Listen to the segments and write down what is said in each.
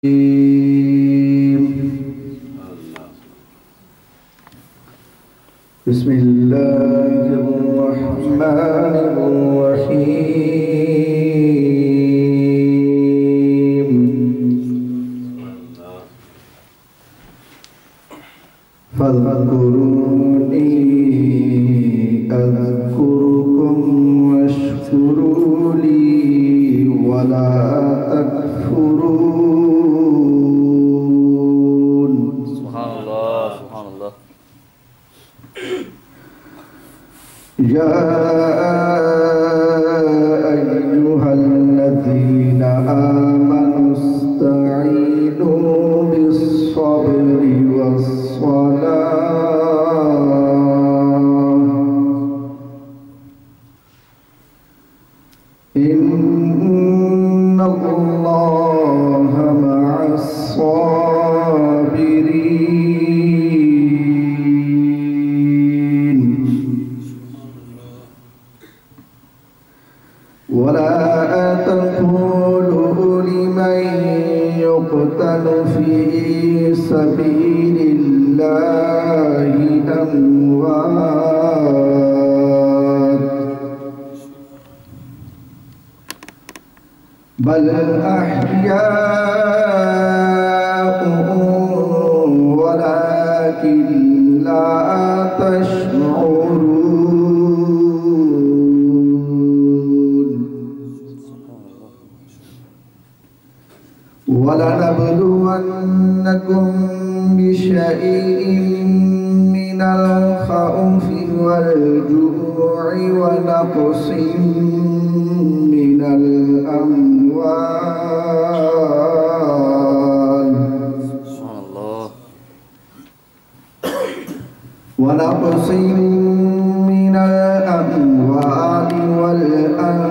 بسم الله الرحمن الرحيم فاذكروني أذكركم واشكروا لي ولا تكفرون. سبحان الله سبحان الله. يا أيها الذين آمنوا استعينوا بالصبر والصلاة إن الله مع الصابرين. ولا تقولوا لمن يقتل في سبيل الله أموات بل أحياء ولكن لا تشعرون. ولنبلونكم بشيء من الخوف والجوع ونقص من الأموال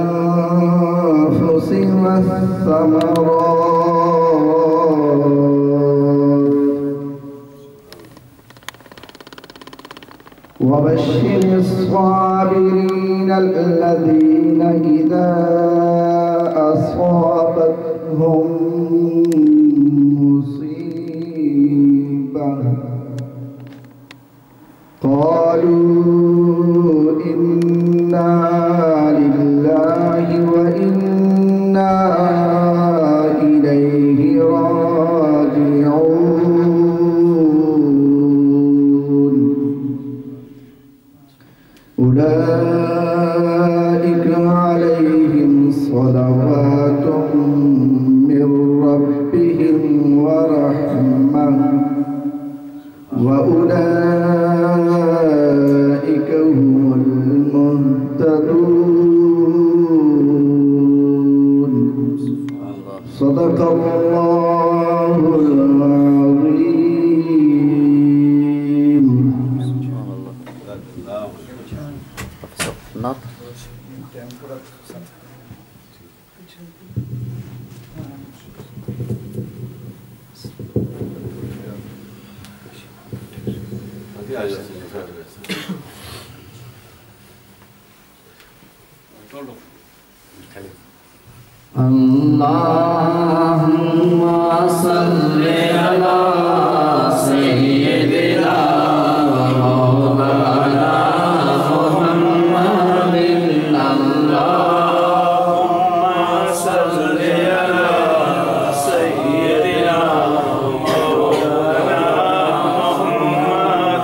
والأنفس والثمرات وبشر الصابرين الذين إذا أصابتهم مصيبة قالوا إنا لله وإنا إليه راجعون. أولئك عليهم صلوات من ربهم ورحمة وأولئك هم المهتدون. صدق الله العظيم. اللهم صل على سيدنا ومولانا محمد. اللهم صل على سيدنا ومولانا محمد.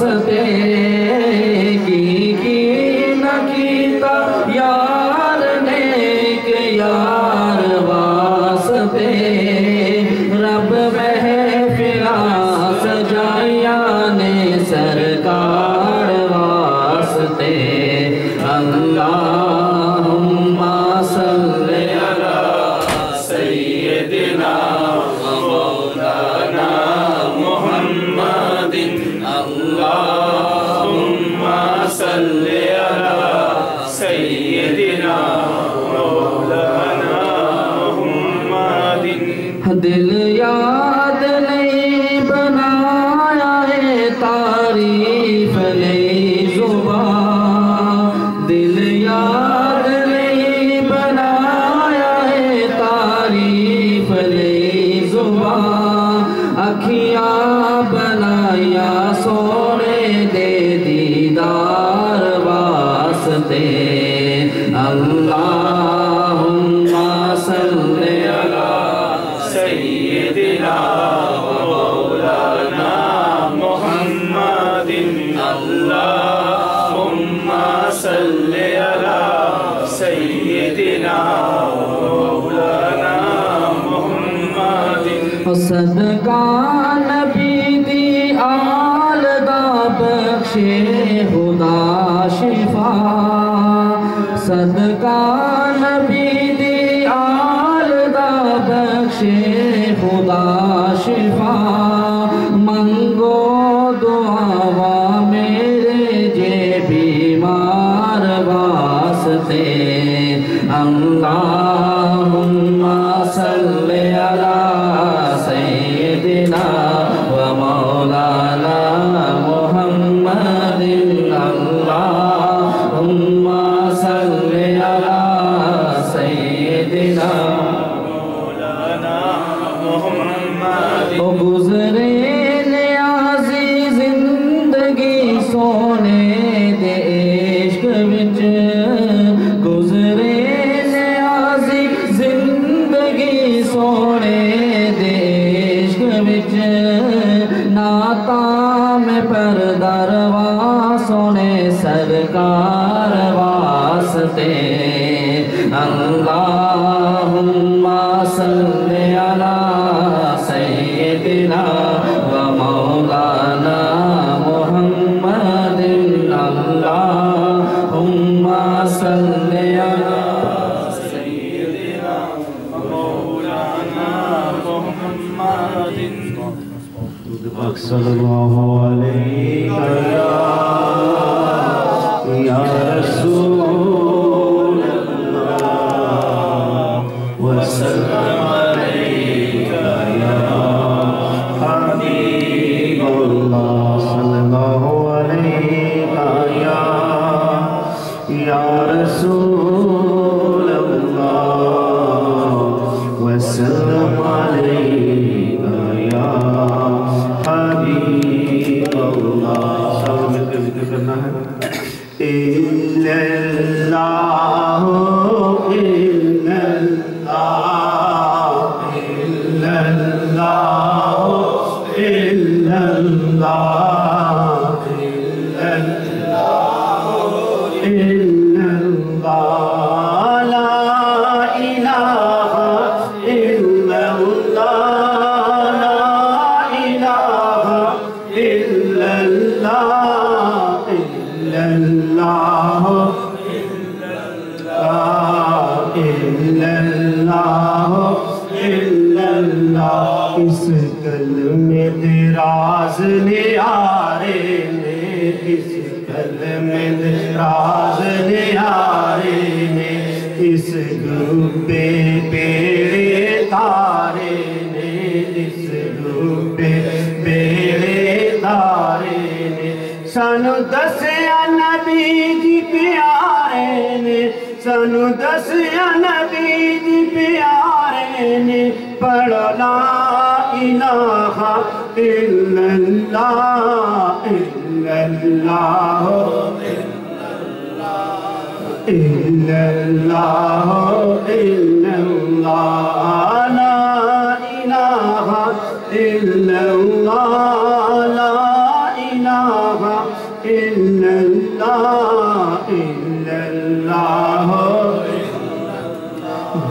واسطے کی نہ کیتا یار نیک یار واسطے رب محفلاں سجائیاں نے سرکار واسطے اللہم صلی علی سیدنا مولانا محمد اللہم صلی علی سیدنا مولانا محمد دل یاد نہیں بنایا ہے تعریف نہیں زبان دل یاد نہیں بنایا ہے تعریف نہیں زبان اکھیاں بنایا سونے دے دیدار واسطے اللہم صلی علی سیدنا مولانا محمد اللہم صلی علی سیدنا مولانا محمد صدقہ نبی دی آل دا بخشے خدا شفا صدقہ نبی دی آل دا بخشے خدا شفا منگو دعا میرے جے بیمار واسطے اللہم صلی علی سیدنا و مولانا محمد اللہم صلی علی سیدنا مولانا محمد گزرے نیازی زندگی سونے دے عشق وچ گزرے نیازی زندگی سونے دے عشق وچ نعتاں میں پردہ روا سونے سرکار واسطے اللہم صلی علی سیدنا و مولانا محمد اللہم صلی علی سیدنا و مولانا محمد صلی اللہ علیہ یا رسول اللہ وسلم علیک یا حبیب اللہ صلی اللہ علیہ یا رسول اللہ وسلم علیک یا حبیب اللہ سب مل کے ذکر کرنا ہے اِلَّا اللَّهُ اِلَّا اللَّهُ اِلَّا اللَّهُ اِلَّا اللَّهُ اِلَّا اللَّهُ اِلَّا اللَّهُ لَا إِلَهَ إِلَّا اللَّهُ لَا إِلَهَ إِلَّا اللَّهُ إِلَّا اللَّهُ إِلَّا اللَّهُ إِلَّا اللَّهُ اس کلمے دے راز نیارے نے اس کلمے دے راز نیارے نے اس گوبے بیڑے تارے نے اس گوبے بیڑے تارے نے سانو دسیا نبی جی پیارے نے سانو دسیا نبی جی پیارے نے پڑھو لا الہ الا اللہ الا اللہ الا اللہ الا اللہ لا الہ الا اللہ لا الہ illallah, illallah.